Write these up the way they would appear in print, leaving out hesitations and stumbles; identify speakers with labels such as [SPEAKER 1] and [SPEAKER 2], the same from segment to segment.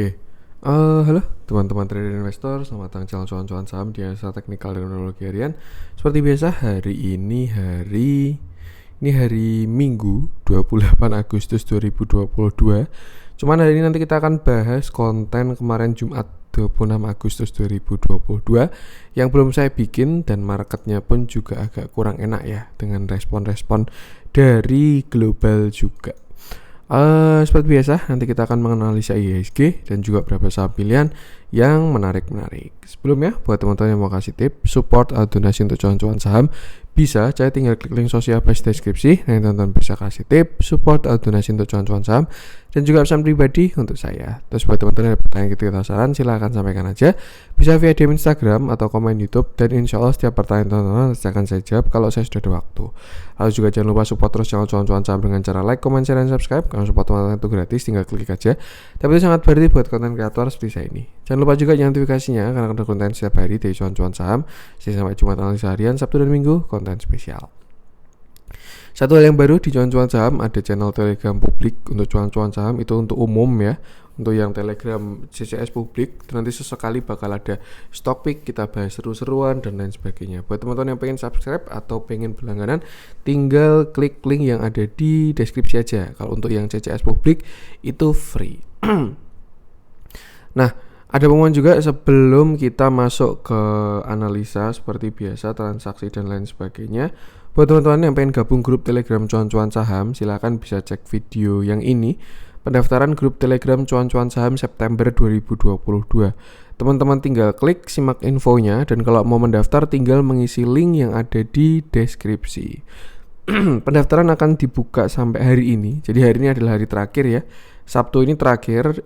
[SPEAKER 1] Oke, halo teman-teman trader investor, selamat datang channel cuan-cuan saham di analisa teknikal dan teknologi harian. Seperti biasa ini hari Minggu 28 Agustus 2022. Cuman hari ini nanti kita akan bahas konten kemarin Jumat 26 Agustus 2022 yang belum saya bikin, dan marketnya pun juga agak kurang enak ya, dengan respon-respon dari global juga. Seperti biasa, nanti kita akan menganalisa IHSG dan juga beberapa saham pilihan yang menarik-menarik. Sebelumnya, buat teman-teman yang mau kasih tip, support atau donasi untuk cuan-cuan saham, bisa, saya tinggal klik link sosial base deskripsi. Nah, teman-teman bisa kasih tip, support atau donasi untuk cuan-cuan saham, dan juga pesan pribadi untuk saya. Terus buat teman-teman yang ada pertanyaan ketika saran, silahkan sampaikan aja. Bisa via DM Instagram atau komen YouTube, dan insya Allah setiap pertanyaan teman-teman akan saya jawab kalau saya sudah ada waktu. Lalu juga jangan lupa support terus channel cuan-cuan saham dengan cara like, comment, share, dan subscribe. Kalau support teman-teman itu gratis, tinggal klik aja. Tapi itu sangat berarti buat konten kreator seperti saya ini. Jangan lupa juga nyalakan notifikasinya, karena ada konten setiap hari dari cuan-cuan saham. Sampai Jumat, analisa harian, Sabtu dan Minggu, konten spesial. Satu hal yang baru di cuan-cuan saham, ada channel Telegram publik untuk cuan-cuan saham, itu untuk umum ya. Untuk yang Telegram CCS publik, nanti sesekali bakal ada stock pick, kita bahas seru-seruan dan lain sebagainya. Buat teman-teman yang pengen subscribe atau pengen berlangganan, tinggal klik link yang ada di deskripsi aja. Kalau untuk yang CCS publik itu free. Nah, ada pengumuman juga sebelum kita masuk ke analisa seperti biasa, transaksi dan lain sebagainya. Buat teman-teman yang pengen gabung grup Telegram cuan-cuan saham, silakan bisa cek video yang ini. Pendaftaran grup Telegram cuan-cuan saham September 2022. Teman-teman tinggal klik simak infonya, dan kalau mau mendaftar tinggal mengisi link yang ada di deskripsi. Pendaftaran akan dibuka sampai hari ini. Jadi hari ini adalah hari terakhir ya. Sabtu ini terakhir,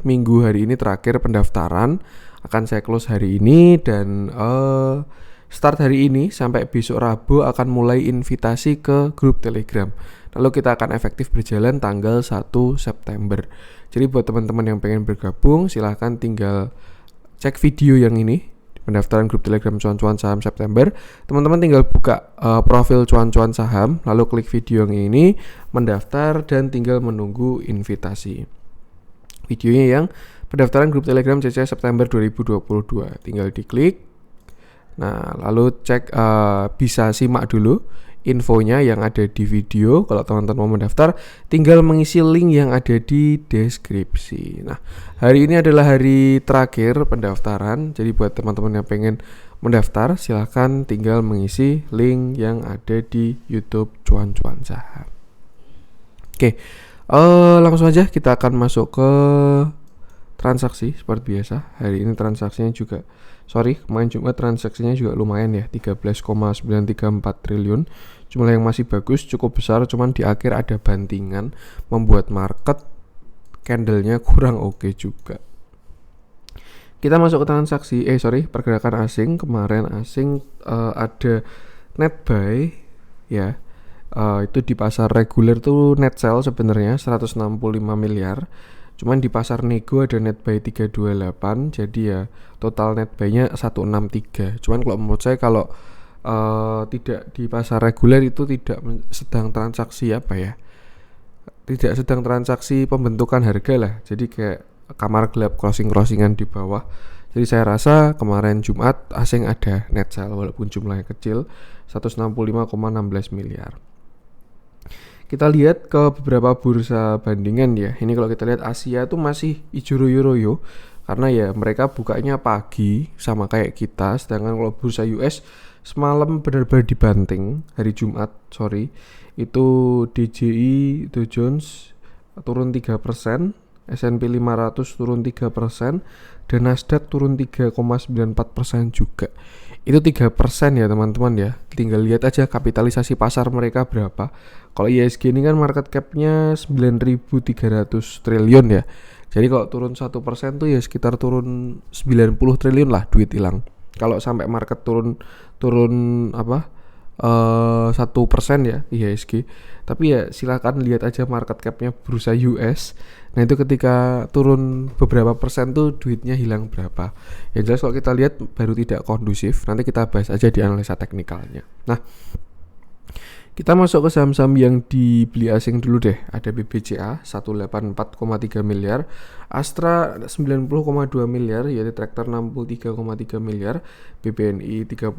[SPEAKER 1] Minggu hari ini terakhir pendaftaran. Akan saya close hari ini, dan start hari ini sampai besok Rabu akan mulai invitasi ke grup Telegram. Lalu kita akan efektif berjalan tanggal 1 September. Jadi buat teman-teman yang pengen bergabung, silahkan tinggal cek video yang ini, pendaftaran grup Telegram cuan-cuan saham September. Teman-teman tinggal buka profil cuan-cuan saham, lalu klik video yang ini, mendaftar, dan tinggal menunggu invitasi. Videonya yang pendaftaran grup Telegram CC September 2022, tinggal diklik. Nah, lalu cek, bisa simak dulu infonya yang ada di video. Kalau teman-teman mau mendaftar, tinggal mengisi link yang ada di deskripsi. Nah, hari ini adalah hari terakhir pendaftaran. Jadi buat teman-teman yang pengen mendaftar, silahkan tinggal mengisi link yang ada di YouTube cuan-cuan saham. Oke, langsung aja kita akan masuk ke transaksi seperti biasa. Hari ini transaksinya juga, kemarin Jumat transaksinya juga lumayan ya, 13,934 triliun. Jumlah yang masih bagus, cukup besar, cuman di akhir ada bantingan, membuat market candlenya kurang oke juga. Kita masuk ke transaksi, pergerakan asing. Kemarin asing ada net buy ya. Itu di pasar reguler tuh net sell sebenarnya 165 miliar. Cuman di pasar nego ada net buy 328, jadi ya total net buy-nya 163. Cuman kalau menurut saya, kalau tidak di pasar reguler itu tidak sedang transaksi tidak sedang transaksi pembentukan harga lah. Jadi kayak kamar gelap, crossingan di bawah. Jadi saya rasa kemarin Jumat asing ada net sell walaupun jumlahnya kecil, 165,16 miliar. Kita lihat ke beberapa bursa bandingan ya. Ini kalau kita lihat Asia tuh masih hijau royo-royo, karena ya mereka bukanya pagi sama kayak kita. Sedangkan kalau bursa US semalam benar-benar dibanting hari Jumat, itu DJI Dow Jones turun 3%, S&P 500 turun 3%, dan Nasdaq turun 3,94% juga. Itu 3% ya teman-teman ya. Tinggal lihat aja kapitalisasi pasar mereka berapa. Kalau IHSG ini kan market cap-nya 9.300 triliun ya. Jadi kalau turun 1% tuh ya sekitar turun 90 triliun lah duit hilang. Kalau sampai market turun 1% ya IHSG. Tapi ya silakan lihat aja market cap-nya bursa US. Nah itu ketika turun beberapa persen tuh duitnya hilang berapa. Yang jelas kalau kita lihat baru tidak kondusif. Nanti kita bahas aja di analisa teknikalnya. Nah, Kita masuk ke saham-saham yang dibeli asing dulu deh. Ada BBCA 184,3 miliar, Astra 90,2 miliar, yaitu Traktor 63,3 miliar, BBNI 30,7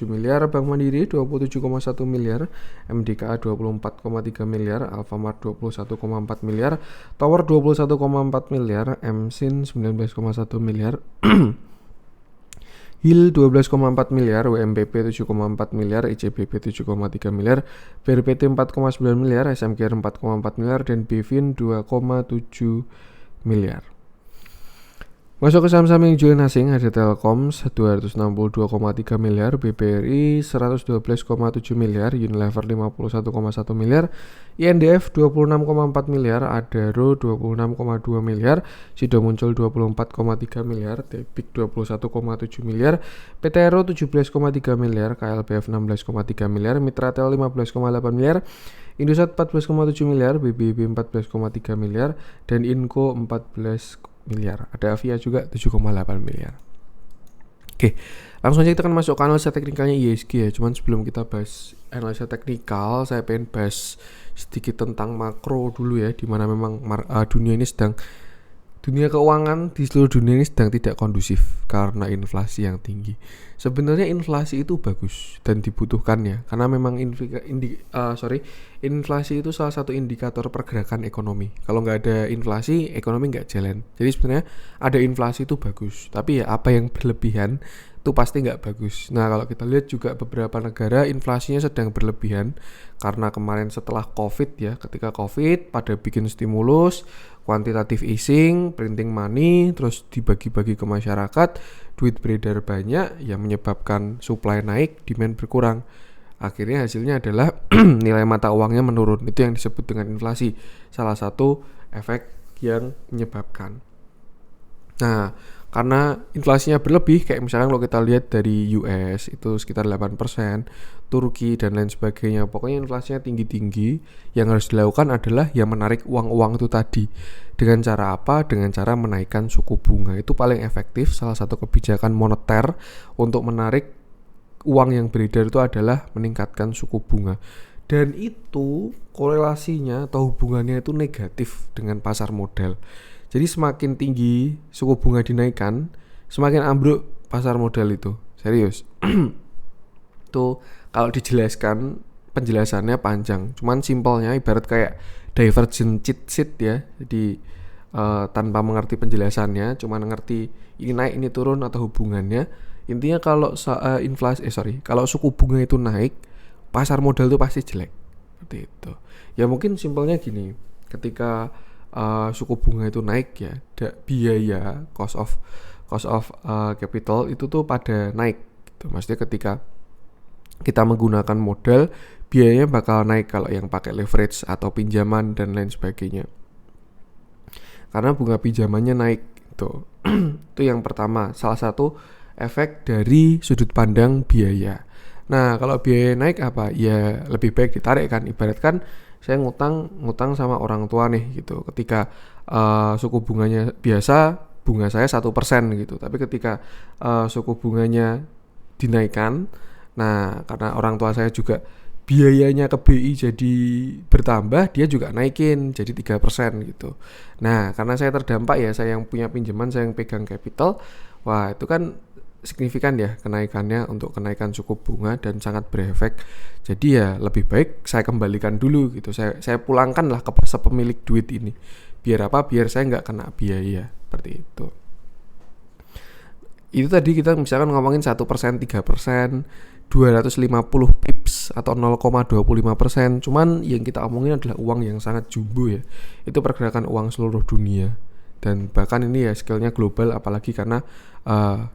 [SPEAKER 1] miliar, Bank Mandiri 27,1 miliar, MDKA 24,3 miliar, Alfamart 21,4 miliar, Tower 21,4 miliar, MSIN 19,1 miliar, HIL 12,4 miliar, WMPP 7,4 miliar, ICBP 7,3 miliar, BRPT 4,9 miliar, SMKR 4,4 miliar, dan BVIN 2,7 miliar. Masuk ke saham-saham yang jualan asing, ada Telkom 262,3 miliar, BBRI 112,7 miliar, Unilever 51,1 miliar, INDF 26,4 miliar, Adaro 26,2 miliar, Sido Muncul 24,3 miliar, Tepik 21,7 miliar, PTRO 17,3 miliar, KLBF 16,3 miliar, Mitratel 15,8 miliar, Indosat 14,7 miliar, BBB 14,3 miliar, dan Inco 14 miliar. Ada Avia juga 7,8 miliar. Oke, langsung aja kita akan masuk ke analisa teknikalnya IHSG ya. Cuman sebelum kita bahas analisa teknikal, saya pengen bahas sedikit tentang makro dulu ya, dimana memang dunia keuangan di seluruh dunia ini sedang tidak kondusif karena inflasi yang tinggi. Sebenarnya inflasi itu bagus dan dibutuhkan ya, karena memang inflasi itu salah satu indikator pergerakan ekonomi. Kalau nggak ada inflasi, ekonomi nggak jalan. Jadi sebenarnya ada inflasi itu bagus, tapi ya apa yang berlebihan itu pasti nggak bagus. Nah, kalau kita lihat juga beberapa negara inflasinya sedang berlebihan karena kemarin setelah COVID ya, ketika COVID pada bikin stimulus, quantitative easing, printing money, terus dibagi-bagi ke masyarakat, duit beredar banyak yang menyebabkan supply naik, demand berkurang. Akhirnya hasilnya adalah nilai mata uangnya menurun. Itu yang disebut dengan inflasi. Salah satu efek yang menyebabkan. Nah, karena inflasinya berlebih, kayak misalkan kalau kita lihat dari US itu sekitar 8%, Turki dan lain sebagainya. Pokoknya inflasinya tinggi-tinggi. Yang harus dilakukan adalah yang menarik uang-uang itu tadi. Dengan cara apa? Dengan cara menaikkan suku bunga. Itu paling efektif. Salah satu kebijakan moneter untuk menarik uang yang beredar itu adalah meningkatkan suku bunga. Dan itu korelasinya atau hubungannya itu negatif dengan pasar modal. Jadi semakin tinggi suku bunga dinaikkan, semakin ambruk pasar modal itu. Serius. Tuh kalau dijelaskan, penjelasannya panjang. Cuman simpelnya ibarat kayak divergent cheat sheet ya. Jadi tanpa mengerti penjelasannya, cuman ngerti ini naik ini turun atau hubungannya. Intinya kalau kalau suku bunga itu naik, pasar modal itu pasti jelek. Seperti itu. Ya mungkin simpelnya gini, ketika suku bunga itu naik ya, biaya cost of capital itu tuh pada naik gitu. Maksudnya ketika kita menggunakan modal, biayanya bakal naik kalau yang pakai leverage atau pinjaman dan lain sebagainya. Karena bunga pinjamannya naik gitu. Itu yang pertama, salah satu efek dari sudut pandang biaya. Nah, kalau biaya naik apa? Ya lebih baik ditarik kan. Ibaratkan saya ngutang sama orang tua nih gitu. Ketika suku bunganya biasa, bunga saya 1% gitu. Tapi ketika suku bunganya dinaikkan, nah karena orang tua saya juga biayanya ke BI jadi bertambah, dia juga naikin jadi 3% gitu. Nah, karena saya terdampak ya, saya yang punya pinjaman, saya yang pegang capital. Wah, itu kan signifikan ya kenaikannya untuk kenaikan suku bunga dan sangat berefek. Jadi ya lebih baik saya kembalikan dulu gitu. Saya pulangkanlah ke pemilik duit ini. Biar apa? Biar saya nggak kena biaya seperti itu. Itu tadi kita misalkan ngomongin 1%, 3%, 250 pips atau 0,25%. Cuman yang kita omongin adalah uang yang sangat jumbo ya. Itu pergerakan uang seluruh dunia. Dan bahkan ini ya scale-nya global, apalagi karena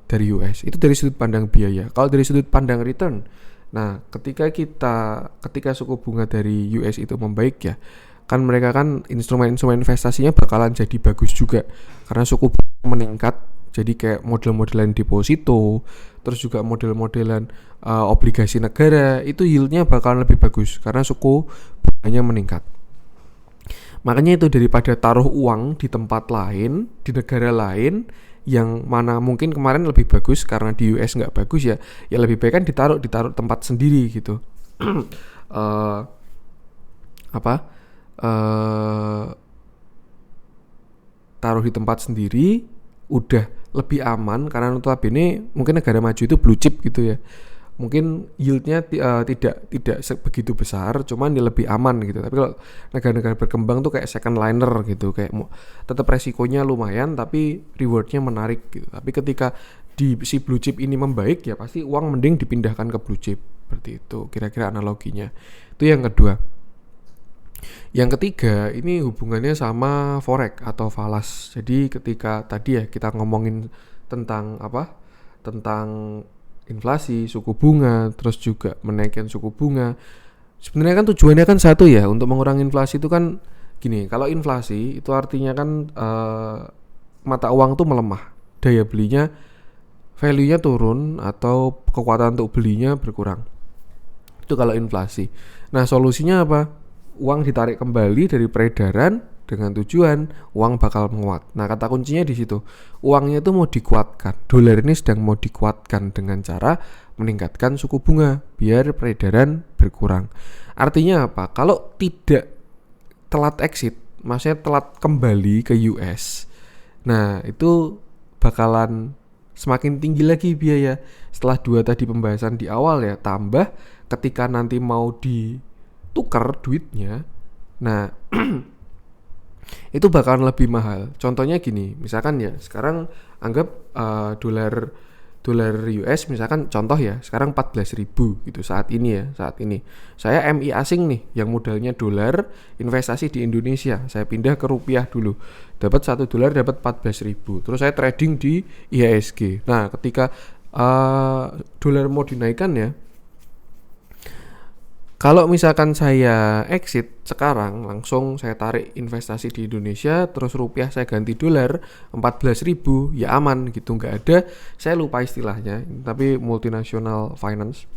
[SPEAKER 1] dari US. Itu dari sudut pandang biaya. Kalau dari sudut pandang return, nah ketika suku bunga dari US itu membaik ya, kan mereka kan instrumen-instrumen investasinya bakalan jadi bagus juga karena suku bunga meningkat. Jadi kayak model-modelan deposito, terus juga model-modelan obligasi negara, itu yieldnya bakalan lebih bagus karena suku bunganya meningkat. Makanya itu daripada taruh uang di tempat lain, di negara lain, yang mana mungkin kemarin lebih bagus karena di US nggak bagus ya lebih baik kan ditaruh tempat sendiri gitu. eh apa taruh di tempat sendiri udah lebih aman, karena notabene mungkin negara maju itu blue chip gitu ya, mungkin yieldnya tidak begitu besar, cuman dia lebih aman gitu. Tapi kalau negara-negara berkembang tuh kayak second liner gitu, kayak tetap resikonya lumayan tapi rewardnya menarik gitu. Tapi ketika di si blue chip ini membaik, ya pasti uang mending dipindahkan ke blue chip, seperti itu kira-kira analoginya. Itu yang kedua. Yang ketiga, ini hubungannya sama forex atau falas. Jadi ketika tadi ya kita ngomongin tentang apa? Tentang inflasi, suku bunga, terus juga menaikkan suku bunga. Sebenarnya kan tujuannya kan satu ya, untuk mengurangi inflasi itu kan gini. Kalau inflasi itu artinya kan mata uang tuh melemah, daya belinya, value-nya turun atau kekuatan untuk belinya berkurang. Itu kalau inflasi. Nah, solusinya apa? Uang ditarik kembali dari peredaran dengan tujuan uang bakal menguat. Nah, kata kuncinya di situ. Uangnya itu mau dikuatkan. Dolar ini sedang mau dikuatkan dengan cara meningkatkan suku bunga biar peredaran berkurang. Artinya apa? Kalau tidak telat exit, maksudnya telat kembali ke US. Nah, itu bakalan semakin tinggi lagi biaya. Setelah dua tadi pembahasan di awal ya, tambah ketika nanti mau ditukar duitnya. Nah, itu bakalan lebih mahal. Contohnya gini, misalkan ya sekarang anggap dolar US misalkan contoh ya, sekarang 14.000 gitu saat ini ya, saat ini. Saya MI asing nih yang modalnya dolar, investasi di Indonesia. Saya pindah ke rupiah dulu. Dapat $1 dapat 14.000. Terus saya trading di IHSG. Nah, ketika dolar mau dinaikkan ya, kalau misalkan saya exit sekarang, langsung saya tarik investasi di Indonesia, terus rupiah saya ganti dolar 14.000, ya aman gitu, nggak ada, saya lupa istilahnya, tapi multinational finance,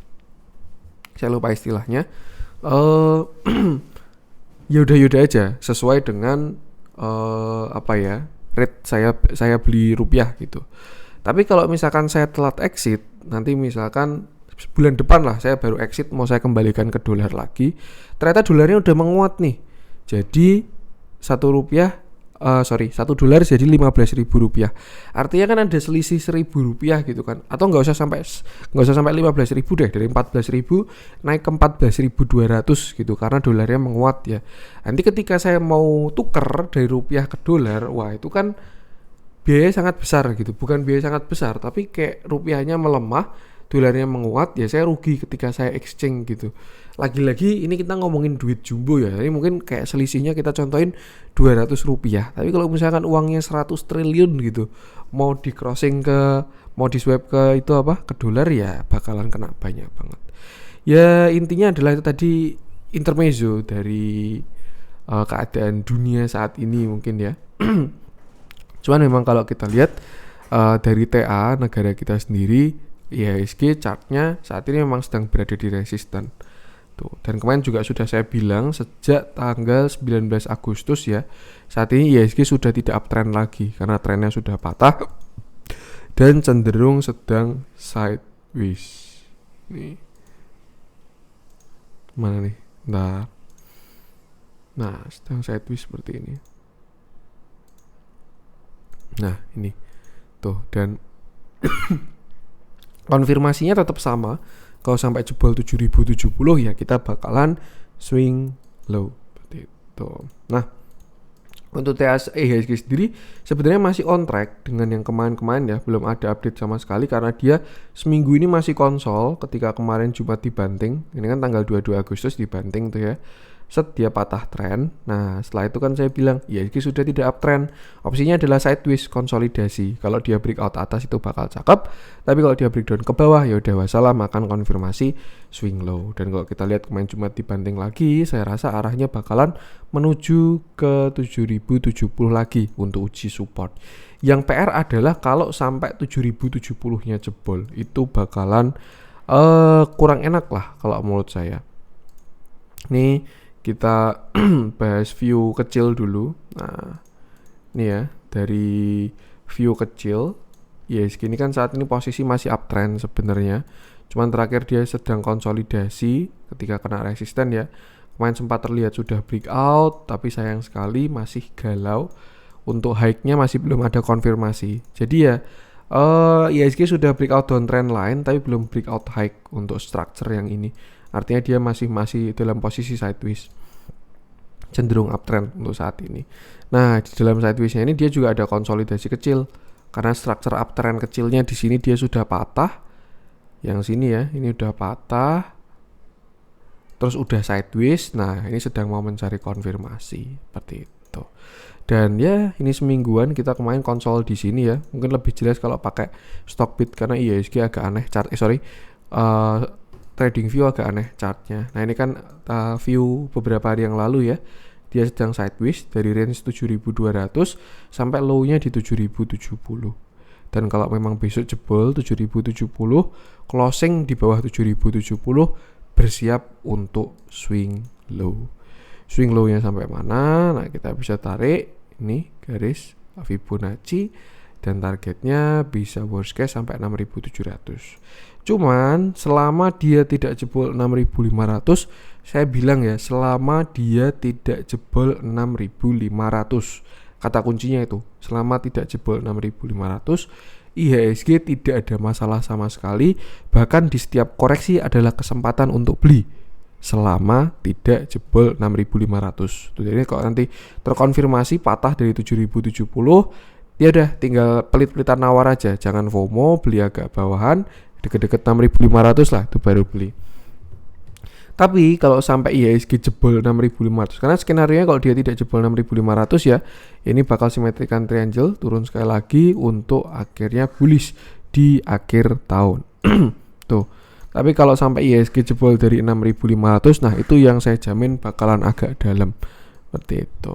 [SPEAKER 1] saya lupa istilahnya. Yaudah aja, sesuai dengan rate saya beli rupiah gitu. Tapi kalau misalkan saya telat exit, nanti misalkan bulan depan lah saya baru exit, mau saya kembalikan ke dolar lagi, ternyata dolarnya udah menguat nih, jadi $1 jadi 15.000 rupiah. Artinya kan ada selisih 1.000 rupiah gitu kan, atau nggak usah sampai 15.000 deh, dari 14.000 naik ke 14.200 gitu, karena dolarnya menguat ya. Nanti ketika saya mau tuker dari rupiah ke dolar, wah itu kan biaya sangat besar gitu, bukan biaya sangat besar, tapi kayak rupiahnya melemah, dolarnya menguat, ya saya rugi ketika saya exchange gitu. Lagi-lagi ini kita ngomongin duit jumbo ya, ini mungkin kayak selisihnya kita contohin 200 rupiah, tapi kalau misalkan uangnya 100 triliun gitu, mau di crossing mau di swap ke itu ke dolar, ya bakalan kena banyak banget. Ya intinya adalah itu tadi, intermezzo dari keadaan dunia saat ini mungkin ya. Cuman memang kalau kita lihat dari TA negara kita sendiri, IHSG chartnya saat ini memang sedang berada di resisten tuh. Dan kemarin juga sudah saya bilang, sejak tanggal 19 Agustus ya, saat ini IHSG sudah tidak uptrend lagi, karena trennya sudah patah dan cenderung sedang sideways. Nih, mana nih? Nah, sedang sideways seperti ini. Nah, ini tuh, dan konfirmasinya tetap sama. Kalau sampai jebol 7.070 ya kita bakalan swing low seperti itu. Nah, untuk IHSG sendiri sebenarnya masih on track dengan yang kemarin-kemarin ya, belum ada update sama sekali, karena dia seminggu ini masih konsol. Ketika kemarin Jumat dibanting, ini kan tanggal 22 Agustus dibanting tuh ya, dia patah tren. Nah, setelah itu kan saya bilang IHSG sudah tidak uptrend, opsinya adalah sideways konsolidasi. Kalau dia breakout atas itu bakal cakep, tapi kalau dia breakdown ke bawah ya udah wassalam, akan konfirmasi swing low. Dan kalau kita lihat kemarin Jumat dibanting lagi, saya rasa arahnya bakalan menuju ke 7.070 lagi untuk uji support. Yang PR adalah kalau sampai 7.070-nya jebol, itu bakalan kurang enak lah kalau menurut saya. Nih kita bahas view kecil dulu. Nah, ini ya, dari view kecil IHSG ini kan saat ini posisi masih uptrend sebenarnya. Cuman terakhir dia sedang konsolidasi ketika kena resisten ya. Kemarin sempat terlihat sudah breakout, tapi sayang sekali masih galau. Untuk high-nya masih belum ada konfirmasi. Jadi ya IHSG sudah breakout downtrend line tapi belum breakout high untuk structure yang ini. Artinya dia masih dalam posisi sideways, cenderung uptrend untuk saat ini. Nah, di dalam sideways-nya ini dia juga ada konsolidasi kecil. Karena structure uptrend kecilnya di sini dia sudah patah. Yang sini ya, ini udah patah. Terus udah sideways. Nah, ini sedang mau mencari konfirmasi seperti itu. Dan ya, ini semingguan kita kemarin konsol di sini ya. Mungkin lebih jelas kalau pakai Stockbit karena IHSG agak aneh TradingView agak aneh chartnya. Nah, ini kan view beberapa hari yang lalu ya. Dia sedang sideways dari range 7.200 sampai low-nya di 7.070. Dan kalau memang besok jebol 7.070, closing di bawah 7.070, bersiap untuk swing low. Swing low-nya sampai mana? Nah, kita bisa tarik ini garis Fibonacci dan targetnya bisa worst case sampai 6.700. Cuman selama dia tidak jebol 6.500, saya bilang ya, selama dia tidak jebol 6.500, kata kuncinya itu, selama tidak jebol 6.500, IHSG tidak ada masalah sama sekali. Bahkan di setiap koreksi adalah kesempatan untuk beli selama tidak jebol 6.500. Jadi kalau nanti terkonfirmasi patah dari 7.070, ya udah tinggal pelit-pelitan nawar aja, jangan FOMO, beli agak bawahan, deket-deket 6.500 lah, itu baru beli. Tapi kalau sampai IHSG jebol 6.500, karena skenario kalau dia tidak jebol 6.500 ya, ini bakal symmetrical triangle turun sekali lagi untuk akhirnya bullish di akhir tahun. Tuh. Tapi kalau sampai IHSG jebol dari 6.500, nah itu yang saya jamin bakalan agak dalam. Seperti itu.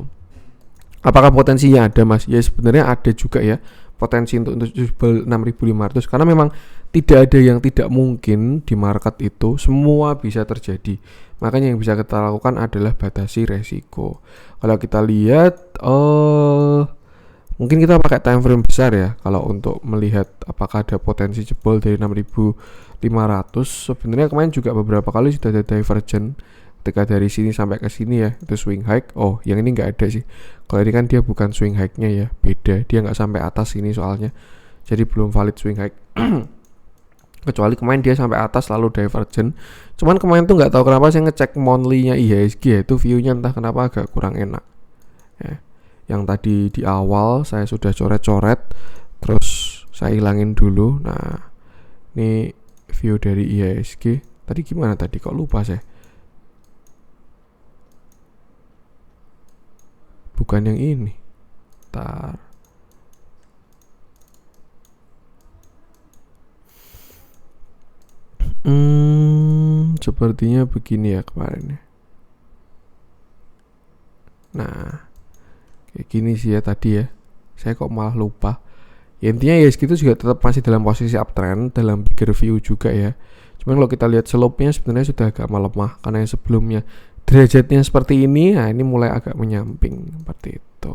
[SPEAKER 1] Apakah potensinya ada, Mas? Ya sebenarnya ada juga ya potensi untuk jebol 6.500, karena memang tidak ada yang tidak mungkin di market itu, semua bisa terjadi. Makanya yang bisa kita lakukan adalah batasi resiko. Kalau kita lihat mungkin kita pakai time frame besar ya kalau untuk melihat apakah ada potensi jebol dari 6.500. Sebenarnya kemarin juga beberapa kali sudah ada divergent ketika dari sini sampai ke sini ya, itu swing high. Oh, yang ini nggak ada sih. Kalau ini kan dia bukan swing high-nya ya, beda. Dia nggak sampai atas ini soalnya, jadi belum valid swing high. Kecuali kemarin dia sampai atas lalu divergent. Cuman kemarin tuh nggak tahu kenapa saya ngecek monthly-nya IHSG ya, itu view-nya entah kenapa agak kurang enak. Ya. Yang tadi di awal saya sudah coret-coret, terus saya hilangin dulu. Nah, ini view dari IHSG. Tadi gimana tadi? Kok lupa saya? Bukan yang ini. Bentar. Sepertinya begini ya kemarin ya. Nah, kayak gini sih ya tadi ya. Saya kok malah lupa. Ya, intinya ya segitu juga tetap masih dalam posisi uptrend, dalam bigger view juga ya. Cuman kalau kita lihat slope-nya sebenarnya sudah agak melemah, karena yang sebelumnya derajatnya seperti ini, nah ini mulai agak menyamping seperti itu.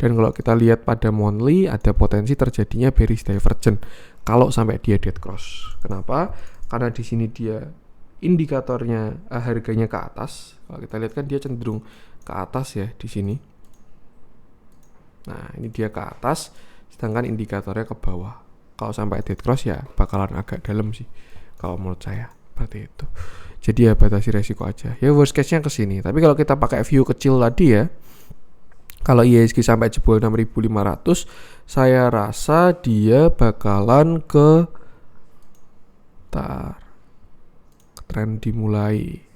[SPEAKER 1] Dan kalau kita lihat pada monthly, ada potensi terjadinya bearish divergent kalau sampai dia dead cross. Kenapa? Karena di sini dia indikatornya harganya ke atas. Kalau kita lihat kan dia cenderung ke atas ya di sini. Nah, ini dia ke atas, sedangkan indikatornya ke bawah. Kalau sampai dead cross ya bakalan agak dalam sih kalau menurut saya, seperti itu. Jadi ya batasi resiko aja. Ya worst case-nya ke sini. Tapi kalau kita pakai view kecil tadi ya, kalau IHSG sampai jebol 6.500, saya rasa dia bakalan ke tren dimulai.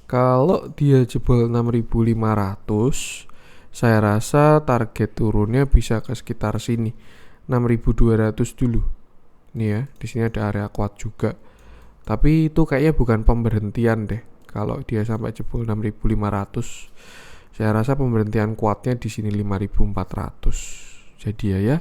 [SPEAKER 1] Kalau dia jebol 6.500, saya rasa target turunnya bisa ke sekitar sini, 6.200 dulu. Nih ya, di sini ada area kuat juga. Tapi itu kayaknya bukan pemberhentian deh. Kalau dia sampai jebol 6.500, saya rasa pemberhentian kuatnya di sini 5.400. Jadi ya,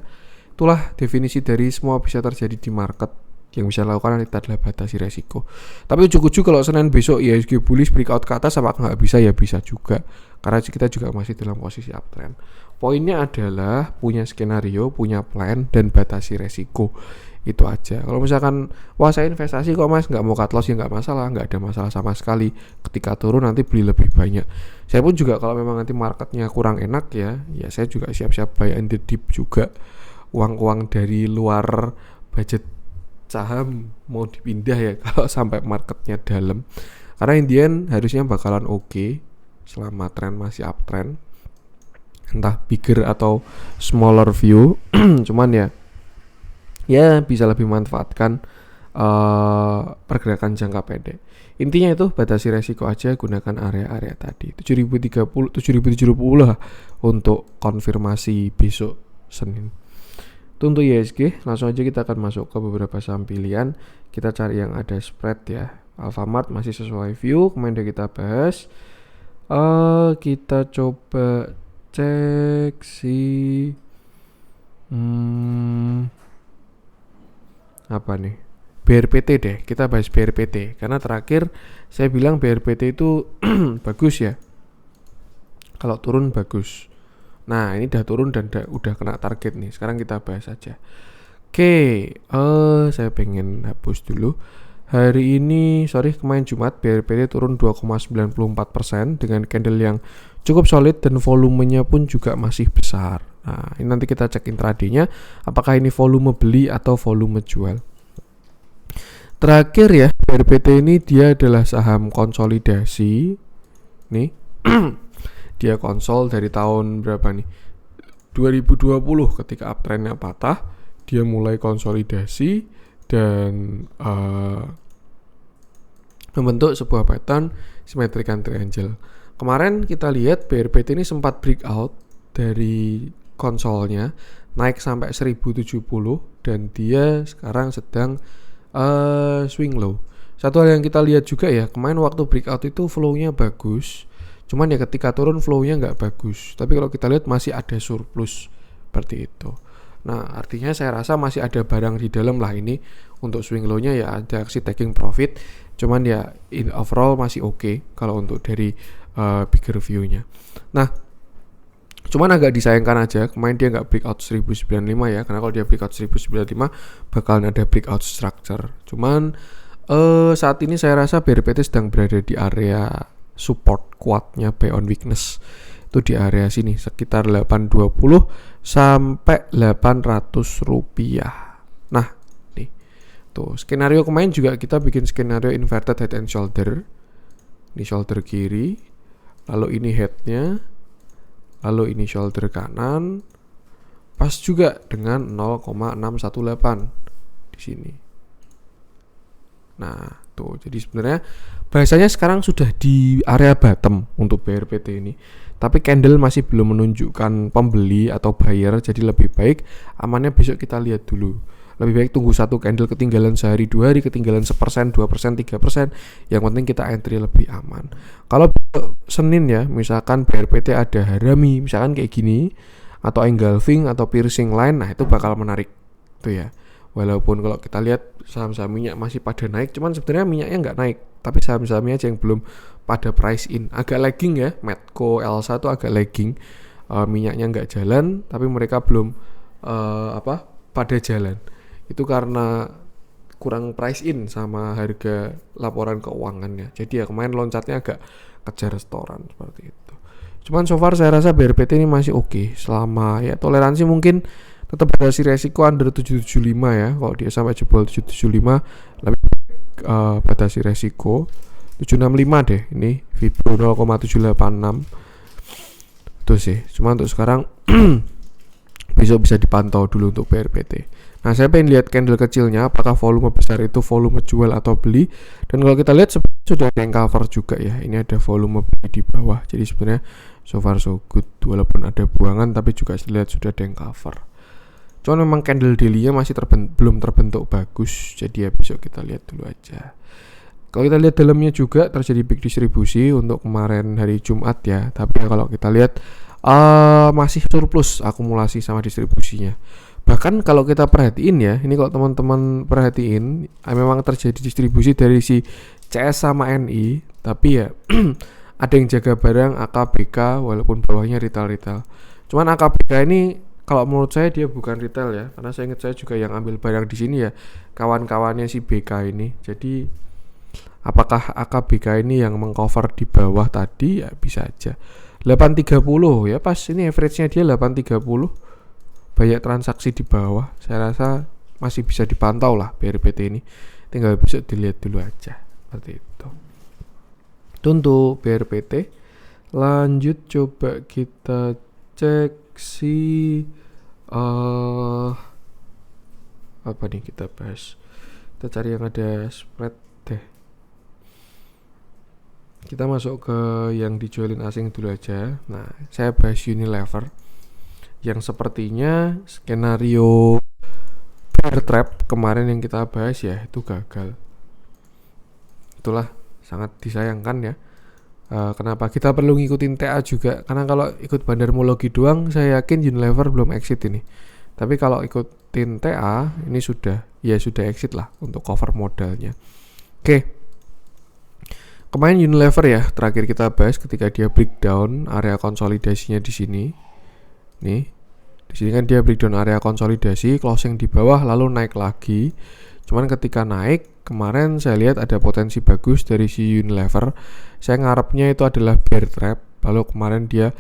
[SPEAKER 1] itulah definisi dari semua bisa terjadi di market. Yang bisa dilakukan adalah batasi resiko. Tapi ujuk-ujuk kalau Senin besok IHSG bullish breakout ke atas, apakah nggak bisa? Ya bisa juga, karena kita juga masih dalam posisi uptrend. Poinnya adalah punya skenario, punya plan, dan batasi resiko. Itu aja. Kalau misalkan wah saya investasi kok mas, nggak mau cut loss ya nggak masalah, nggak ada masalah sama sekali. Ketika turun nanti beli lebih banyak. Saya pun juga kalau memang nanti marketnya kurang enak ya saya juga siap-siap buy in the dip juga. Uang-uang dari luar budget saham mau dipindah ya kalau sampai marketnya dalam. Karena Indian harusnya bakalan oke selama tren masih uptrend. Entah bigger atau smaller view. Cuman ya bisa lebih manfaatkan pergerakan jangka pendek. Intinya itu batasi resiko aja, gunakan area-area tadi 7030 7070 lah untuk konfirmasi besok Senin. Itu untuk IHSG. Langsung aja kita akan masuk ke beberapa saham pilihan. Kita cari yang ada spread ya. Alfamart masih sesuai view, kemudian kita bahas. Kita coba cek si apa nih, BRPT deh, kita bahas BRPT karena terakhir saya bilang BRPT itu bagus ya, kalau turun bagus. Nah ini udah turun dan udah kena target nih, sekarang kita bahas aja. Oke, saya pengen hapus dulu. Hari ini, kemarin Jumat BRPT turun 2,94% dengan candle yang cukup solid dan volumenya pun juga masih besar. Nah, ini nanti kita cek intraday-nya apakah ini volume beli atau volume jual. Terakhir ya, BRPT ini dia adalah saham konsolidasi. Nih. Dia konsol dari tahun berapa nih? 2020 ketika uptrendnya patah, dia mulai konsolidasi dan membentuk sebuah pattern symmetrical triangle. Kemarin kita lihat BRPT ini sempat breakout dari konsolnya, naik sampai 1070 dan dia sekarang sedang swing low. Satu hal yang kita lihat juga ya, kemarin waktu breakout itu flow-nya bagus, cuman ya ketika turun flow-nya nggak bagus. Tapi kalau kita lihat masih ada surplus seperti itu. Nah artinya saya rasa masih ada barang di dalam lah ini. Untuk swing low-nya ya ada aksi taking profit, cuman ya in overall masih oke kalau untuk dari bigger view-nya. Nah cuman agak disayangkan aja kemarin dia nggak breakout 1095 ya, karena kalau dia breakout 1095 bakalan ada breakout structure. Cuman saat ini saya rasa BRPT sedang berada di area support kuatnya buy on weakness, itu di area sini sekitar 820 sampai 800 rupiah. Nah nih tuh skenario kemarin juga kita bikin skenario inverted head and shoulder. Ini shoulder kiri, lalu ini headnya, lalu ini shoulder kanan, pas juga dengan 0,618 di sini. Nah, tuh jadi sebenarnya bahasanya sekarang sudah di area bottom untuk BRPT ini. Tapi candle masih belum menunjukkan pembeli atau buyer, jadi lebih baik amannya besok kita lihat dulu. Lebih baik tunggu satu candle ketinggalan sehari, 2 hari, ketinggalan 1%, 2%, 3%. Yang penting kita entry lebih aman. Kalau Senin ya, misalkan BRPT ada harami, misalkan kayak gini, atau engulfing atau piercing line, nah itu bakal menarik tuh ya. Walaupun kalau kita lihat saham-saham minyak masih pada naik, cuman sebenarnya minyaknya nggak naik, tapi saham-sahamnya aja yang belum pada price in. Agak lagging ya, Medco, Elsa tuh agak lagging, minyaknya nggak jalan, tapi mereka belum pada jalan. Itu karena kurang price in sama harga laporan keuangannya. Jadi ya kemarin loncatnya agak kejar restoran seperti itu. Cuman so far saya rasa BRPT ini masih oke. Selama ya toleransi mungkin tetap batasi resiko under 775 ya. Kalau dia sampai jebol 775 lebih batasi resiko 765 deh. Ini Fibro 0,786 itu sih. Cuma untuk sekarang besok bisa dipantau dulu untuk BRPT. Nah saya pengen lihat candle kecilnya apakah volume besar itu volume jual atau beli. Dan kalau kita lihat sudah ada yang cover juga ya. Ini ada volume beli di bawah. Jadi sebenarnya so far so good. Walaupun ada buangan tapi juga lihat sudah ada yang cover. Cuman memang candle daily-nya masih belum terbentuk bagus. Jadi ya besok kita lihat dulu aja. Kalau kita lihat dalamnya juga terjadi big distribusi untuk kemarin hari Jumat ya. Tapi ya kalau kita lihat masih surplus akumulasi sama distribusinya. Bahkan kalau kita perhatiin ya, ini kalau teman-teman perhatiin memang terjadi distribusi dari si CS sama NI. Tapi ya ada yang jaga barang AKBK walaupun bawahnya retail. Cuman AKBK ini kalau menurut saya dia bukan retail ya, karena saya ingat saya juga yang ambil barang di sini ya kawan-kawannya si BK ini. Jadi apakah AKBK ini yang mengcover di bawah tadi? Ya bisa aja. 830 ya, pas ini average-nya dia 830. Banyak transaksi di bawah. Saya rasa masih bisa dipantau lah BRPT ini. Tinggal bisa dilihat dulu aja. Seperti itu. Itu untuk BRPT. Lanjut coba kita cek si apa nih kita bahas. Kita cari yang ada spread deh. Kita masuk ke yang dijualin asing dulu aja. Nah, saya bahas Unilever yang sepertinya skenario bear trap kemarin yang kita bahas ya itu gagal. Itulah sangat disayangkan ya. Kenapa kita perlu ngikutin TA juga? Karena kalau ikut bandarmologi doang saya yakin Unilever belum exit ini. Tapi kalau ikutin TA ini sudah exit lah untuk cover modalnya. Oke. Kemarin Unilever ya terakhir kita bahas ketika dia breakdown area konsolidasinya di sini. Nih. Di sini kan dia breakdown area konsolidasi, closing di bawah lalu naik lagi. Cuman ketika naik kemarin saya lihat ada potensi bagus dari si Unilever. Saya ngarepnya itu adalah bear trap. Lalu kemarin dia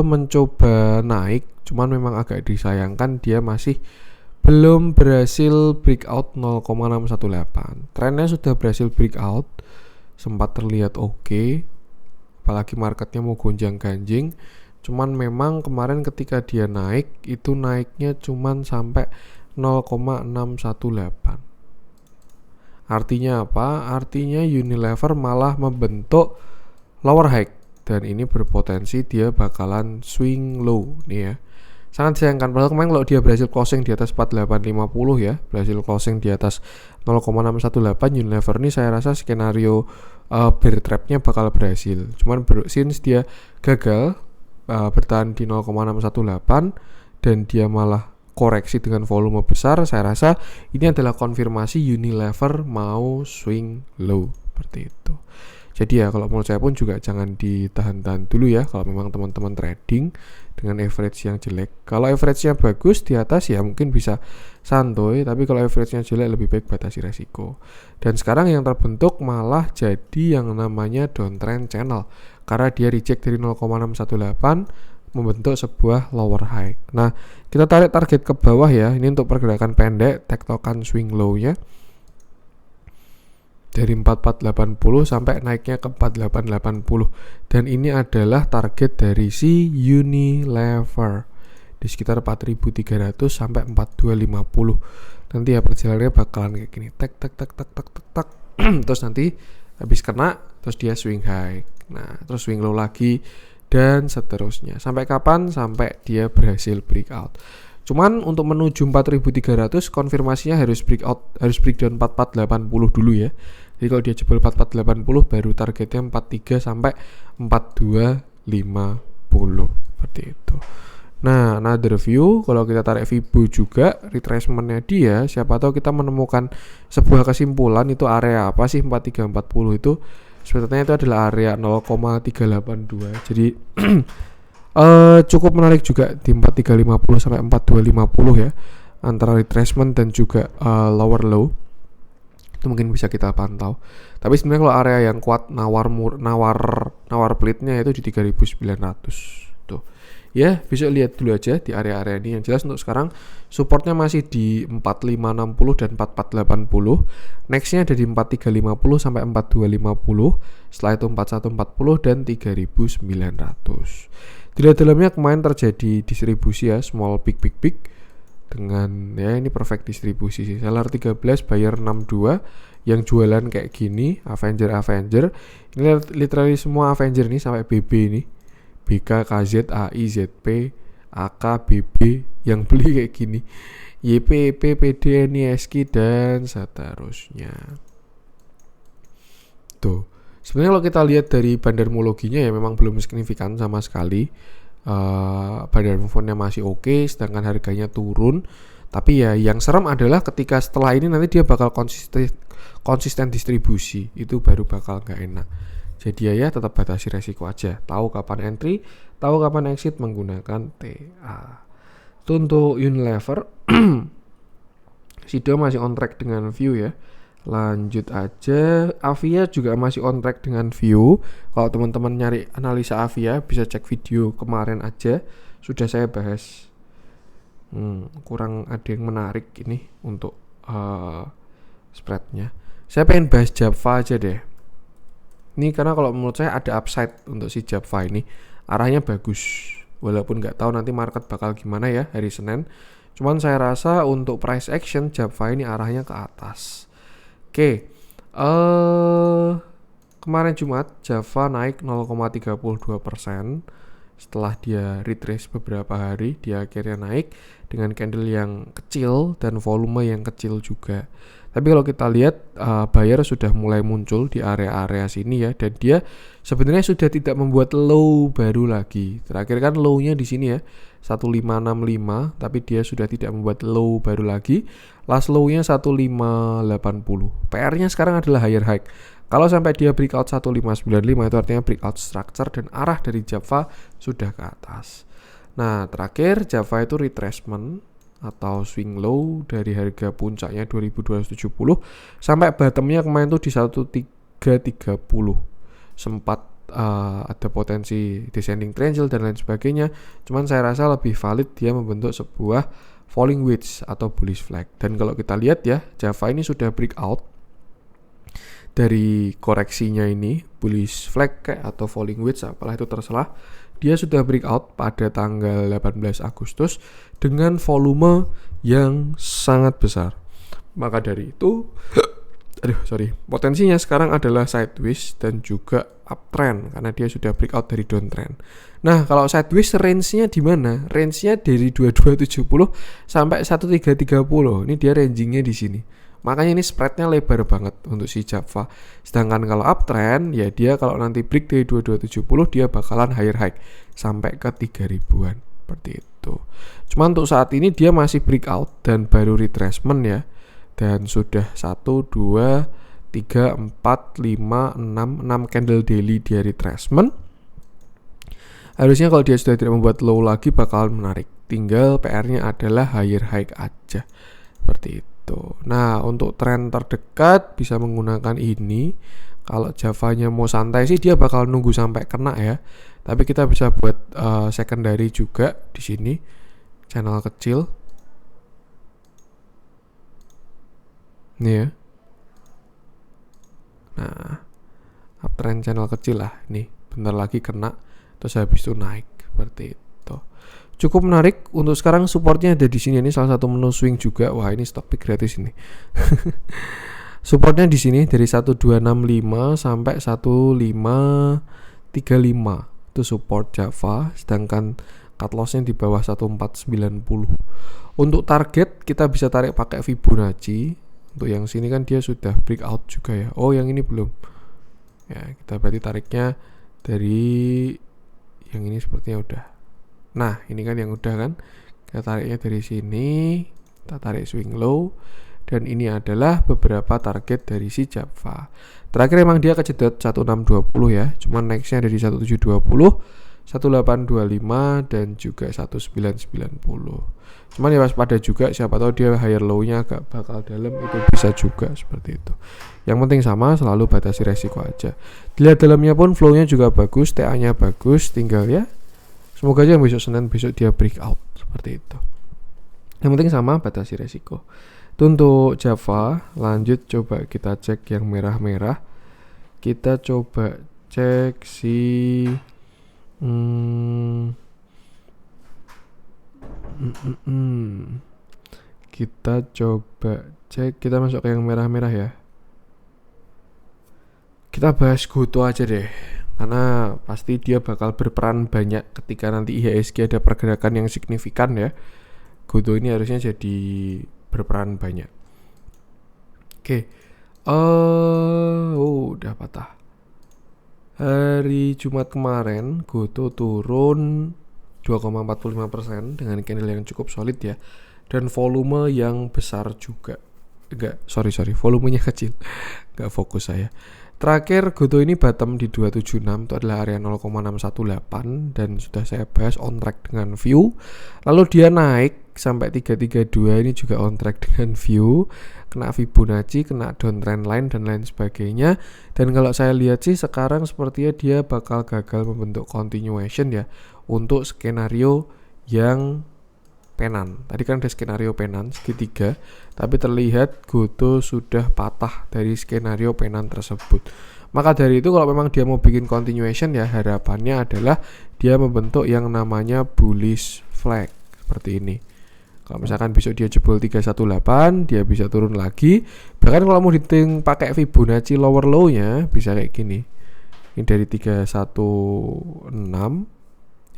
[SPEAKER 1] mencoba naik, cuman memang agak disayangkan dia masih belum berhasil breakout 0,618. Trennya sudah berhasil breakout. Sempat terlihat oke, apalagi marketnya mau gonjang-ganjing. Cuman memang kemarin ketika dia naik itu naiknya cuman sampai 0,618. Artinya apa? Artinya Unilever malah membentuk lower high dan ini berpotensi dia bakalan swing low nih ya. Sangat disayangkan, padahal kemarin kalau dia berhasil closing di atas 4850 ya, berhasil closing di atas 0,618, Unilever ini saya rasa skenario bear trapnya bakal berhasil. Cuman since dia gagal bertahan di 0,618 dan dia malah koreksi dengan volume besar, saya rasa ini adalah konfirmasi Unilever mau swing low seperti itu. Jadi ya kalau menurut saya pun juga jangan ditahan-tahan dulu ya kalau memang teman-teman trading dengan average yang jelek. Kalau average-nya bagus di atas ya mungkin bisa santuy, tapi kalau average-nya jelek lebih baik batasi resiko. Dan sekarang yang terbentuk malah jadi yang namanya downtrend channel karena dia reject dari 0,618 membentuk sebuah lower high. Nah, kita tarik target ke bawah ya. Ini untuk pergerakan pendek, tektokan swing low-nya dari 4480 sampai naiknya ke 4880 dan ini adalah target dari si Unilever di sekitar 4300 sampai 4250. Nanti ya perjalanannya bakalan kayak gini, tek terus nanti habis kena terus dia swing high. Nah, terus swing low lagi dan seterusnya. Sampai kapan? Sampai dia berhasil breakout. Cuman untuk menuju 4300 konfirmasinya harus breakdown 4480 dulu ya. Jadi kalau dia jebol 4480 baru targetnya 43 sampai 4250 seperti itu. Nah, another view kalau kita tarik Fibo juga retracement-nya dia, siapa tahu kita menemukan sebuah kesimpulan itu area apa sih 4340 itu. Sebetulnya itu adalah area 0,382. Jadi cukup menarik juga di 4350 sampai 4250 ya, antara retracement dan juga lower low. Itu mungkin bisa kita pantau. Tapi sebenarnya kalau area yang kuat nawar plate-nya itu di 3900 tuh. Ya, bisa lihat dulu aja di area-area ini. Yang jelas untuk sekarang supportnya masih di 4560 dan 4480. Next-nya ada di 4350 sampai 4250. Setelah itu 4140 dan 3900. Di dalamnya kemarin terjadi distribusi ya, small big dengan ya ini perfect distribusi sih. Seller 13, buyer 62 yang jualan kayak gini, Avenger. Ini literally semua Avenger nih sampai BB ini. BK, KZ, AI, ZP, AK, BB yang beli kayak gini. YP, EP, PD, NISK dan seterusnya. Tuh. Sebenarnya kalau kita lihat dari bandarmologinya ya memang belum signifikan sama sekali. Bandar movement-nya masih oke, sedangkan harganya turun. Tapi ya yang serem adalah ketika setelah ini nanti dia bakal konsisten distribusi, itu baru bakal nggak enak. Jadi ya tetap batasi resiko aja, tahu kapan entry, tahu kapan exit menggunakan TA. Itu untuk Unilever. Sido masih on track dengan view ya. Lanjut aja, Avia juga masih on track dengan view. Kalau teman-teman nyari analisa Avia bisa cek video kemarin aja, sudah saya bahas. Kurang ada yang menarik ini untuk spreadnya. Saya pengen bahas Java aja deh. Ini karena kalau menurut saya ada upside untuk si Java ini, arahnya bagus. Walaupun nggak tahu nanti market bakal gimana ya hari Senin. Cuman saya rasa untuk price action Java ini arahnya ke atas. Oke, kemarin Jumat Java naik 0,32%. Setelah dia retrace beberapa hari, dia akhirnya naik dengan candle yang kecil dan volume yang kecil juga. Tapi kalau kita lihat buyer sudah mulai muncul di area-area sini ya, dan dia sebenarnya sudah tidak membuat low baru lagi. Terakhir kan low-nya di sini ya, 1565, tapi dia sudah tidak membuat low baru lagi. Last low-nya 1580. PR-nya sekarang adalah higher high. Kalau sampai dia breakout 1595 itu artinya breakout structure dan arah dari Java sudah ke atas. Nah, terakhir Java itu retracement atau swing low dari harga puncaknya 2270 sampai bottomnya kemarin tuh di 1330. Sempat ada potensi descending triangle dan lain sebagainya. Cuman saya rasa lebih valid dia membentuk sebuah falling wedge atau bullish flag. Dan kalau kita lihat ya, Java ini sudah breakout dari koreksinya ini, bullish flag kayak atau falling wedge apalah itu terserah. Dia sudah breakout pada tanggal 18 Agustus dengan volume yang sangat besar. Maka dari itu potensinya sekarang adalah sideways dan juga uptrend karena dia sudah breakout dari downtrend. Nah, kalau sideways range-nya di mana? Range-nya dari 2270 sampai 1330. Ini dia ranging-nya di sini. Makanya ini spreadnya lebar banget untuk si Java. Sedangkan kalau uptrend ya dia kalau nanti break dari 2270 dia bakalan higher high sampai ke 3000-an seperti itu. Cuma untuk saat ini dia masih breakout dan baru retracement ya. Dan sudah 1 2 3 4 5 6 6 candle daily dia retracement. Harusnya kalau dia sudah tidak membuat low lagi bakalan menarik. Tinggal PR-nya adalah higher high aja. Seperti itu. Nah, untuk tren terdekat bisa menggunakan ini. Kalau Javanya mau santai sih dia bakal nunggu sampai kena ya. Tapi kita bisa buat secondary juga di sini. Channel kecil. Nih ya. Nah, uptrend channel kecil lah. Nih, bentar lagi kena terus habis itu naik seperti itu. Cukup menarik untuk sekarang supportnya ada di sini. Ini salah satu menu swing juga. Wah, ini stock pick gratis ini. Supportnya di sini dari 1265 sampai 1535 itu support Java, sedangkan cut lossnya di bawah 1490. Untuk target kita bisa tarik pakai Fibonacci. Untuk yang sini kan dia sudah breakout juga ya. Oh, yang ini belum. Ya, kita berarti tariknya dari yang ini sepertinya udah. Nah, ini kan yang udah kan. Kita tariknya dari sini. Kita tarik swing low. Dan ini adalah beberapa target dari si Java. Terakhir emang dia kejedot 1620 ya. Cuman nextnya dari 1720, 1825 dan juga 1990. Cuman ya waspada juga, siapa tahu dia higher low-nya agak bakal dalam, itu bisa juga seperti itu. Yang penting sama, selalu batasi resiko aja. Dilihat dalamnya pun flow-nya juga bagus, TA-nya bagus, tinggal ya semoga aja besok Senin besok dia breakout seperti itu. Yang penting sama, batasi resiko. Itu untuk Java. Lanjut coba kita cek yang merah-merah. Kita coba cek si kita coba cek, kita masuk ke yang merah-merah ya. Kita bahas Goto aja deh, karena pasti dia bakal berperan banyak ketika nanti IHSG ada pergerakan yang signifikan ya. Goto ini harusnya jadi berperan banyak. Oke. Udah patah. Hari Jumat kemarin Goto turun 2,45% dengan candle yang cukup solid ya. Dan volume yang besar juga. Volumenya kecil. Enggak fokus saya. Terakhir Goto ini bottom di 276, itu adalah area 0,618 dan sudah saya bahas on track dengan view. Lalu dia naik sampai 332, ini juga on track dengan view, kena Fibonacci, kena downtrend line dan lain sebagainya. Dan kalau saya lihat sih sekarang sepertinya dia bakal gagal membentuk continuation ya untuk skenario yang penan. Tadi kan ada skenario penan segitiga, tapi terlihat Goto sudah patah dari skenario penan tersebut. Maka dari itu kalau memang dia mau bikin continuation ya, harapannya adalah dia membentuk yang namanya bullish flag seperti ini. Kalau misalkan besok dia jebol 318, dia bisa turun lagi. Bahkan kalau mau diting pakai Fibonacci lower low-nya bisa kayak gini. Ini dari 316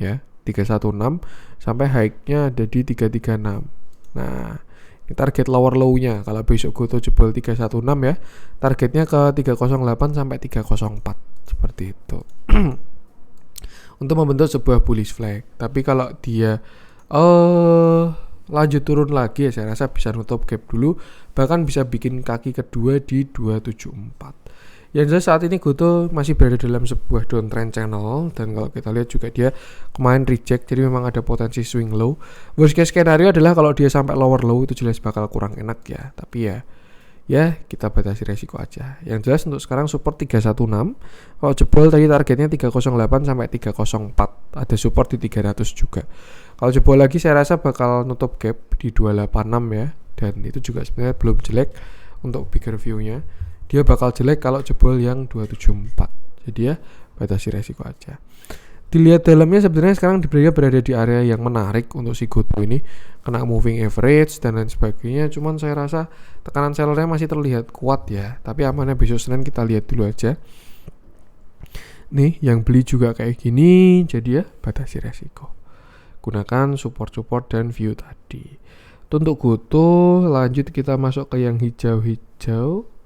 [SPEAKER 1] ya. 316 sampai high-nya ada di 336. Nah, ini target lower low-nya. Kalau besok Goto jebol 316 ya, targetnya ke 308 sampai 304 seperti itu. Untuk membentuk sebuah bullish flag. Tapi kalau dia lanjut turun lagi ya, saya rasa bisa nutup gap dulu, bahkan bisa bikin kaki kedua di 274. Yang jelas saat ini Goto masih berada dalam sebuah downtrend channel, dan kalau kita lihat juga dia kemarin reject, jadi memang ada potensi swing low. Worst case scenario adalah kalau dia sampai lower low itu jelas bakal kurang enak ya, tapi ya kita batasi resiko aja. Yang jelas untuk sekarang support 316, kalau jebol tadi targetnya 308 sampai 304, ada support di 300 juga. Kalau jebol lagi saya rasa bakal nutup gap di 286 ya, dan itu juga sebenarnya belum jelek untuk bigger view-nya. Dia bakal jelek kalau jebol yang 274. Jadi ya batasi resiko aja. Dilihat dalamnya sebenarnya sekarang dia berada di area yang menarik untuk si Goto ini, kena moving average dan lain sebagainya. Cuman saya rasa tekanan sellernya masih terlihat kuat ya. Tapi amannya besok Senin kita lihat dulu aja. Nih yang beli juga kayak gini, jadi ya batasi resiko. Gunakan support dan view tadi. Untuk Goto lanjut kita masuk ke yang hijau-hijau.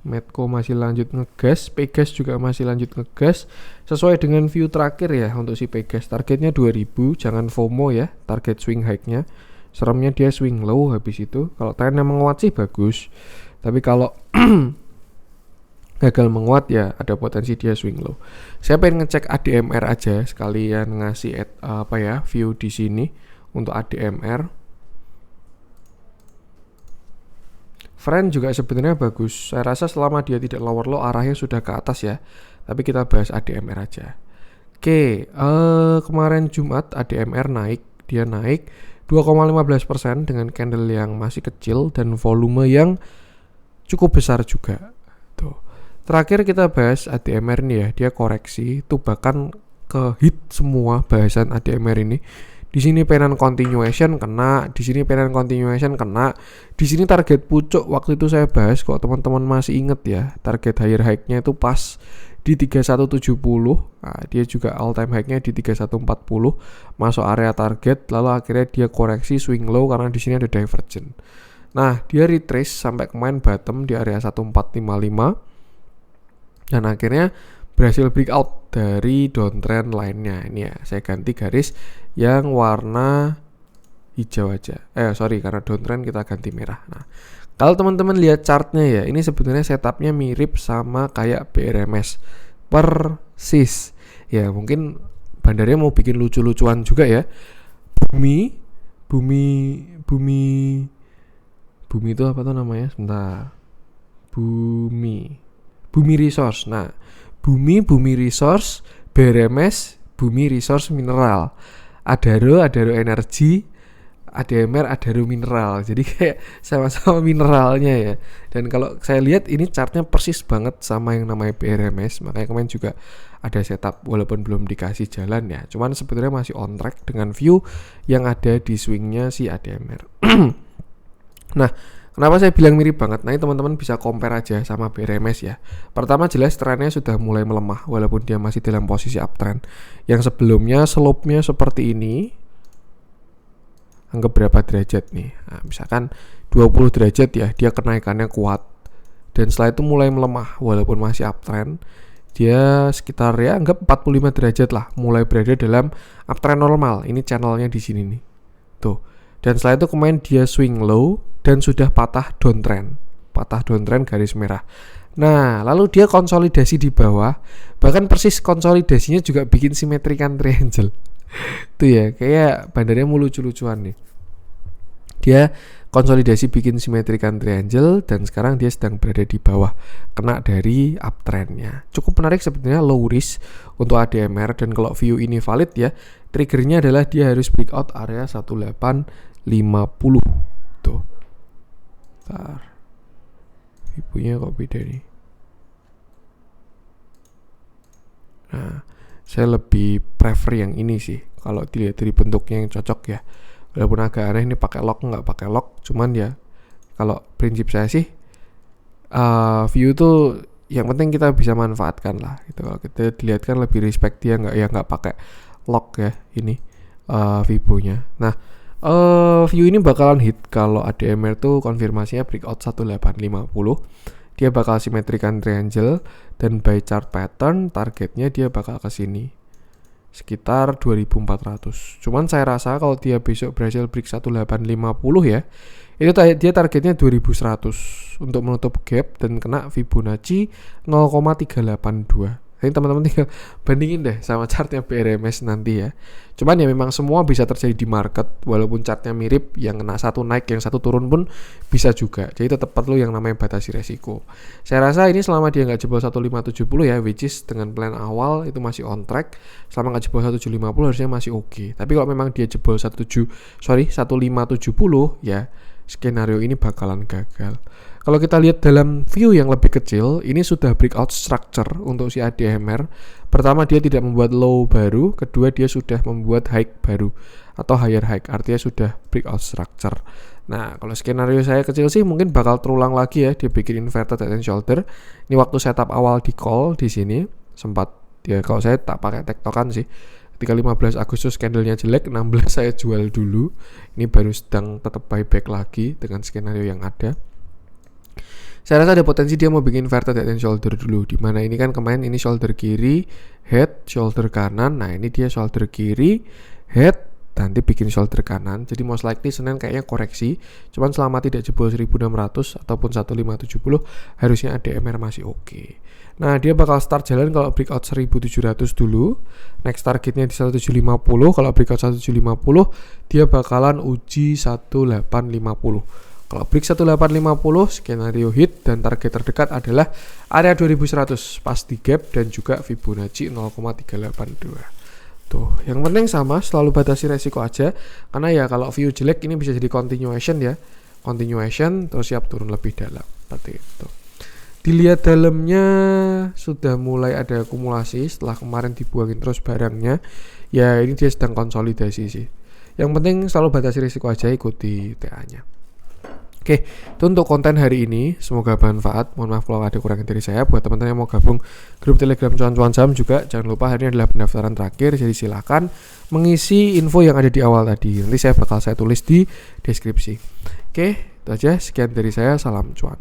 [SPEAKER 1] Medco masih lanjut ngegas, Pegas juga masih lanjut ngegas sesuai dengan view terakhir ya. Untuk si Pegas targetnya 2000, jangan FOMO ya, target swing high-nya. Seremnya dia swing low habis itu. Kalau trennya menguat sih bagus, tapi kalau gagal menguat ya ada potensi dia swing low. Saya pengen ngecek ADMR aja sekalian ngasih view di sini untuk ADMR. Friend juga sebenarnya bagus. Saya rasa selama dia tidak lower low arahnya sudah ke atas ya. Tapi kita bahas ADMR aja. Oke, kemarin Jumat ADMR naik. Dia naik 2,15% dengan candle yang masih kecil dan volume yang cukup besar juga. Tuh. Terakhir kita bahas ADMR ini ya. Dia koreksi, itu bahkan ke hit semua bahasan ADMR ini. Di sini penan continuation kena, di sini penan continuation kena, di sini target pucuk waktu itu saya bahas kok teman-teman masih inget ya, target higher high-nya itu pas di 3170. Nah, dia juga all time high-nya di 3140, masuk area target, lalu akhirnya dia koreksi swing low karena di sini ada divergent. Nah, dia retrace sampai kemarin bottom di area 1455 dan akhirnya berhasil breakout dari downtrend lainnya. Ini ya, saya ganti garis yang warna hijau aja. Karena downtrend kita ganti merah. Nah, kalau teman-teman lihat chartnya ya, ini sebenarnya setupnya mirip sama kayak BRMS persis. Ya mungkin bandarnya mau bikin lucu-lucuan juga ya. Bumi itu apa tuh namanya? Sebentar. Bumi Resource. Nah, Bumi Resource, BRMS, Bumi Resource Mineral, Adaro Energi, ADMR, Adaro Mineral. Jadi kayak sama-sama mineralnya ya. Dan kalau saya lihat ini chartnya persis banget sama yang namanya BRMS. Makanya kemarin juga ada setup walaupun belum dikasih jalan ya. Cuman sebenarnya masih on track dengan view yang ada di swingnya si ADMR. Nah, kenapa saya bilang mirip banget? Nah, ini teman-teman bisa compare aja sama BRMS ya. Pertama jelas trennya sudah mulai melemah walaupun dia masih dalam posisi uptrend. Yang sebelumnya slope-nya seperti ini. Anggap berapa derajat nih? Nah, misalkan 20 derajat ya, dia kenaikannya kuat. Dan setelah itu mulai melemah walaupun masih uptrend. Dia sekitar ya anggap 45 derajat lah, mulai berada dalam uptrend normal. Ini channelnya di sini nih. Tuh. Dan setelah itu kemarin dia swing low dan sudah patah downtrend. patah downtrend garis merah. Nah, lalu dia konsolidasi di bawah, bahkan persis konsolidasinya juga bikin simetrikan triangle. Tuh ya, kayak bandarnya mau lucu-lucuan nih. Dia konsolidasi bikin simetrikan triangle dan sekarang dia sedang berada di bawah, kena dari uptrendnya. Cukup menarik sebenarnya, low risk untuk ADMR, dan kalau view ini valid ya, triggernya adalah dia harus breakout area 1850. Tuh. Bentar. Ibunya kok beda nih. Nah, saya lebih prefer yang ini sih kalau dilihat dari bentuknya yang cocok ya. Walaupun agak aneh ini pakai lock nggak pakai lock, cuman ya kalau prinsip saya sih view itu yang penting kita bisa manfaatkan lah gitu. Kalau kita dilihat kan lebih respect dia nggak pakai lock ya ini Fibo-nya. Nah, view ini bakalan hit kalau ADMR tuh konfirmasinya breakout 1850. Dia bakal simetrikan triangle dan by chart pattern targetnya dia bakal ke sini sekitar 2400. Cuman saya rasa kalau dia besok berhasil break 1850 ya, itu dia targetnya 2100 untuk menutup gap dan kena Fibonacci 0,382. Jadi teman-teman tinggal bandingin deh sama chartnya BRMS nanti ya. Cuman ya memang semua bisa terjadi di market, walaupun chartnya mirip, yang kena satu naik yang satu turun pun bisa juga. Jadi tetap perlu yang namanya batasi resiko. Saya rasa ini selama dia nggak jebol 1570 ya, which is dengan plan awal itu masih on track. Selama nggak jebol 1750 harusnya masih oke. Tapi kalau memang dia jebol 1570 ya, skenario ini bakalan gagal. Kalau kita lihat dalam view yang lebih kecil, ini sudah breakout structure untuk si ADMR. Pertama, dia tidak membuat low baru. Kedua, dia sudah membuat high baru atau higher high, artinya sudah breakout structure. Nah, kalau skenario saya kecil sih mungkin bakal terulang lagi ya, dia bikin inverted head and shoulder. Ini waktu setup awal di call di sini sempat ya, kalau saya tak pakai tektokan sih. Ketika 15 Agustus candlenya jelek, 16 saya jual dulu. Ini baru sedang tetap buyback lagi dengan skenario yang ada. Saya rasa ada potensi dia mau bikin inverted head and shoulder dulu, dimana ini kan kemarin ini shoulder kiri, head, shoulder kanan. Nah ini dia shoulder kiri, head, nanti bikin shoulder kanan. Jadi most likely Senin kayaknya koreksi. Cuman selama tidak jebol 1600 ataupun 1570 harusnya ADMR masih oke. Nah dia bakal start jalan kalau breakout 1700 dulu. Next targetnya di 1750. Kalau breakout 1750 dia bakalan uji 1850. Kalau break 1850 skenario hit dan target terdekat adalah area 2100 pas di gap dan juga Fibonacci 0,382. Tuh, yang penting sama, selalu batasi resiko aja, karena ya kalau view jelek ini bisa jadi continuation ya. Continuation terus siap turun lebih dalam seperti itu. Dilihat dalamnya sudah mulai ada akumulasi setelah kemarin dibuangin terus barangnya. Ya ini dia sedang konsolidasi sih. Yang penting selalu batasi risiko aja, ikuti TA-nya. Oke, itu untuk konten hari ini. Semoga bermanfaat. Mohon maaf kalau ada kurangnya dari saya. Buat teman-teman yang mau gabung grup Telegram Cuan-Cuan Saham juga, jangan lupa hari ini adalah pendaftaran terakhir. Jadi silakan mengisi info yang ada di awal tadi. Nanti saya bakal tulis di deskripsi. Oke, itu aja. Sekian dari saya. Salam cuan.